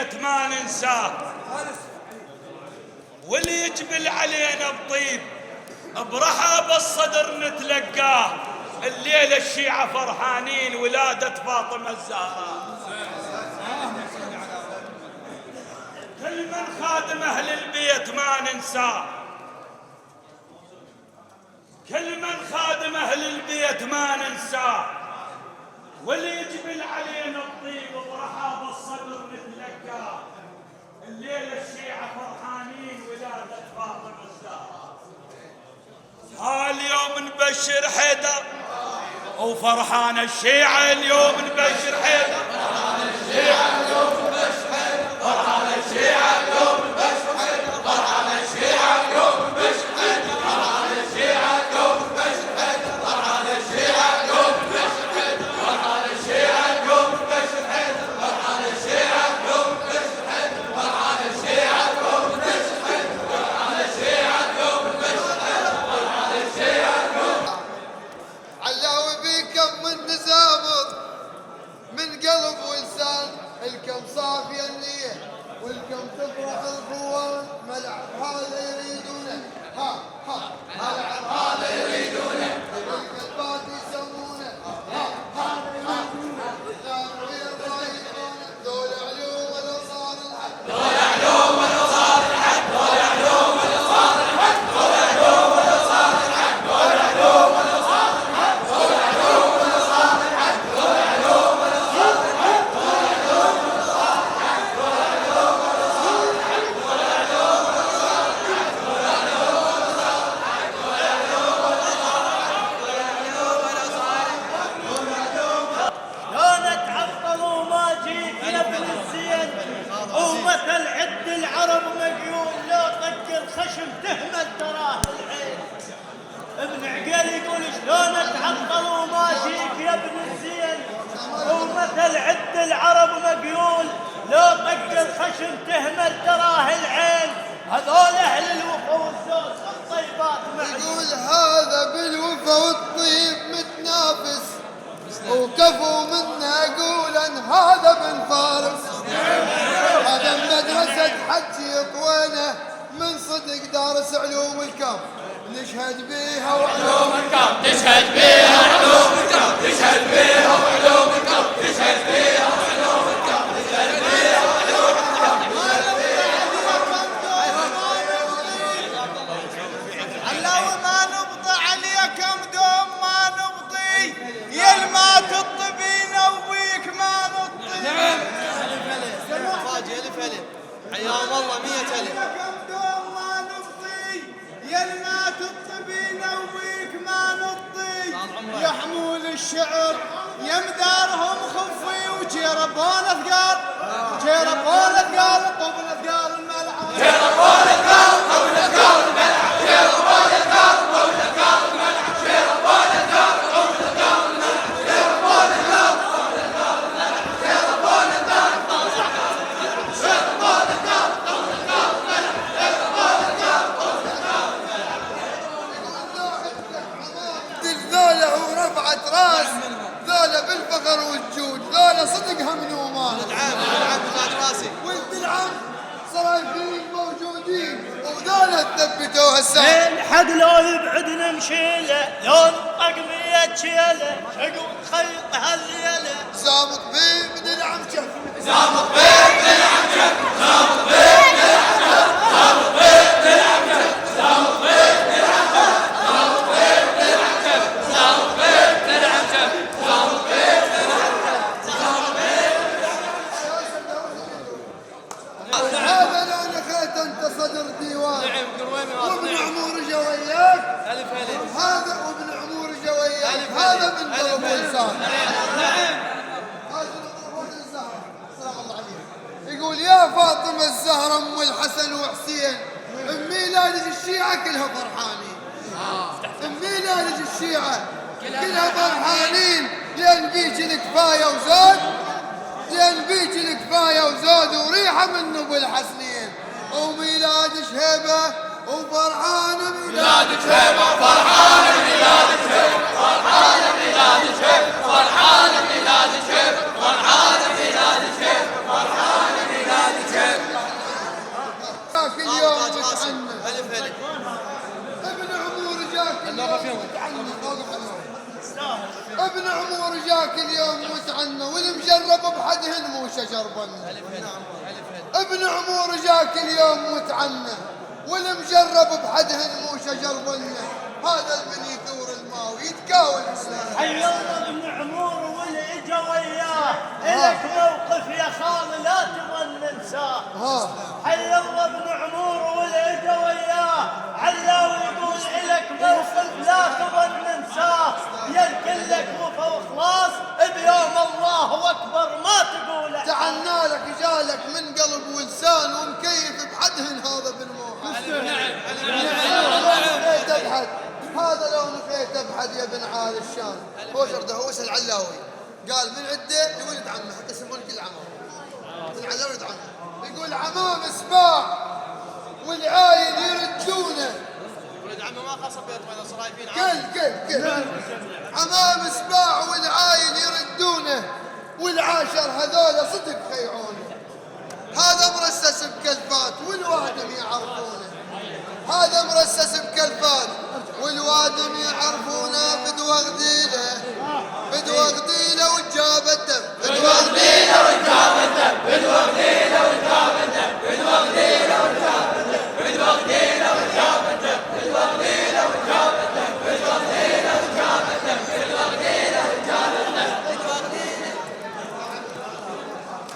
البيت ما ننساه، واللي يجبل علينا بطيب برحب الصدر نتلقاه. الليلة الشيعة فرحانين ولادة فاطمة الزهراء. كل من خادم أهل البيت ما ننساه، كل من خادم أهل البيت ما ننساه، واللي يجبل علينا الطيب برحاب الصدر نتلقاه. الليلة الشيعة فرحانين ولادة فاطمة الزهراء. اليوم نبشر حيدر وفرحان الشيعة، اليوم نبشر حيدر، فرحان الشيعة اليوم نبشر حيدر، فرحان الشيعة اليوم نبشر حيدر، فرحان الشيعة اليوم نبشر حيدر، فرحان الشيعة اليوم نبشر حيدر، فرحان الشيعة اليوم نبشر حيدر، فرحان الشيعة اليوم نبشر حيدر، فرحان الشيعة اليوم نبشر حيدر، فرحان الشيعة اليوم نبشر حيدر، فرحان الشيعة اليوم نبشر حيدر، فرحان الشيعة اليوم. علاوي بكم من نزامر من قلب ولسان، الكم صافية النية والكم تفرح الخوان. ملعب هذا يريدونه، ها ها ملعب هذا يريدونه، القلبات يسمونه، ها ها يريدونه، الغار ويضايقونه. ذول علوم ولو صار الحد، ذول علوم ولو صار الحد، ذول علوم ولو صار الحد، ذول علوم ولو صار الحد، ذول علوم ولو صار الحد، ذول علوم ولو صار الحد، ذول علوم ولو صار الحد، ذول علوم ولو صار الحد، ذول علوم ولو صار الحد، ذول علوم ولو صار الحد، ذول علوم ولو صار الحد، ذول علوم ولو صار الحد، ذول علوم ولو صار الحد. لو نتعطل وما جيت يا ابن الزين، ومثل عد العرب مقيول، لو طق الخشم تهمل تراه العين. ابن عقيل يقول شلون اتعطل وما جيت يا ابن الزين، ومثل عد العرب مقيول، لو طق الخشم تهمل تراه العين. هذول اهل الوفا والزوج الطيبات يقول هذا بالوفا والطيب متنافس، وكفو منا يقول ان هذا بن فارس. هذا مدرسة حجي طوينه من صدق دارس علوم الكف، نشهد بيها وعلوم الكف، نشهد بيها وعلوم الكف، نشهد بيها وعلوم الكف، نشهد بيها وعلوم الكف، نشهد بيها وعلوم الكف. علاوي ما نبضي عليكم دوم ما نبضي، يا ما تطبين وبيك ما نطي. نعم فاجئ الف الف، حياهم الله 100 الف. دوم ما نبضي، يا ما تطبين وبيك ما نطي. يا حمول الشعر يا مدارهم خفي، وجربون اثقال، جربون اثقال طبل اثقال الملعب، جربون الثقال طول الثقال الملعب، جربون الثقال طول الثقال الملعب، جربون الثقال طول الثقال الملعب، جربون الثقال طول الثقال الملعب، جربون الثقال طول الثقال الملعب، جربون الثقال طول الثقال الملعب، جربون الثقال طول الثقال الملعب. ذولا ورفعت راس، ذولا بالفخر والجود، ذولا صدقها من يومان. نعم وزاد راسي. ولد العم صرايفين موجودين، وذولا ثبتوها الساعة. الحق لو يبعد نمشيله، لو نطق 100 شيله، شقوق خيط هالليله. زامط بيه من العم شف، زامط بيه من العم شف، زامط بيه من العم شف، زامط بيه من العم شف، زامط بيه من العم شف، زامط بيه من العم شف، زامط بيه من العم شف، زامط بيه من العم شف، زامط بيه من العم شف. هذا لو نخيت انت صدر ديوان. نعم قرويمي وابن عمور جوياك، الف الف. هذا وابن عمور جوياك، هذا من ضرب لسان. نعم هذا من ضرب الزهرة سلام الله عليه. يقول يا فاطمة الزهرة ام الحسن وحسين، ام ميلاد الشيعة كلها فرحانين، ام ميلاد الشيعة كلها فرحانين، لان بيك الكفاية وزاد، لان بيك الكفاية وزاد وريحة من ابو الحسنين. وميلاد شهيبة وفرحانة ميلادك هيبة، فرحانة ميلادك هيبة، فرحانة ميلادك هيبة، فرحانة ميلادك هيبة، فرحانة ميلادك هيبة، فرحانة ميلادك واقف عنه. ابن عمور جاك اليوم متعنى والمجرب بحدهن مو شجر بنه. ابن عمور جاك اليوم متعنى والمجرب بحدهن مو شجر بنه. هذا المن يثور الماء ويتكاول حي الله ابن عمور واللي اجا وياه الك موقف يا خال لا تظن ننساه. حي الله ابن عمور واللي اجا وياه علاوي يقول الك موقف لا تظن ننساه. يا كلك وفا وخلاص بيوم الله اكبر ما تقوله. تعنى لك جالك من قلب ولسان ومكيف بحدهن هذا بالموت. هذا لو نفيت ابحد يا بن عال الشان. هوجر دهوس العلاوي قال من عده لولد عمه حتى يسمون كل عمه العلاوي ولد عمه. يقول عمام سباع والعايل يردونه. ولد عمه ما خاصه بيتهم اذا صرايفين كل عمام سباع والعايل يردونه والعاشر هذول صدق خيعونه. هذا مرسس بكلفات والوادم يعرفونه. هذا مرسس بكلفات والوادم يعرفونه. بدوى غديله بدوى غديله وجاب الدم. بدوى غديله وجاب الدم. بدوى غديله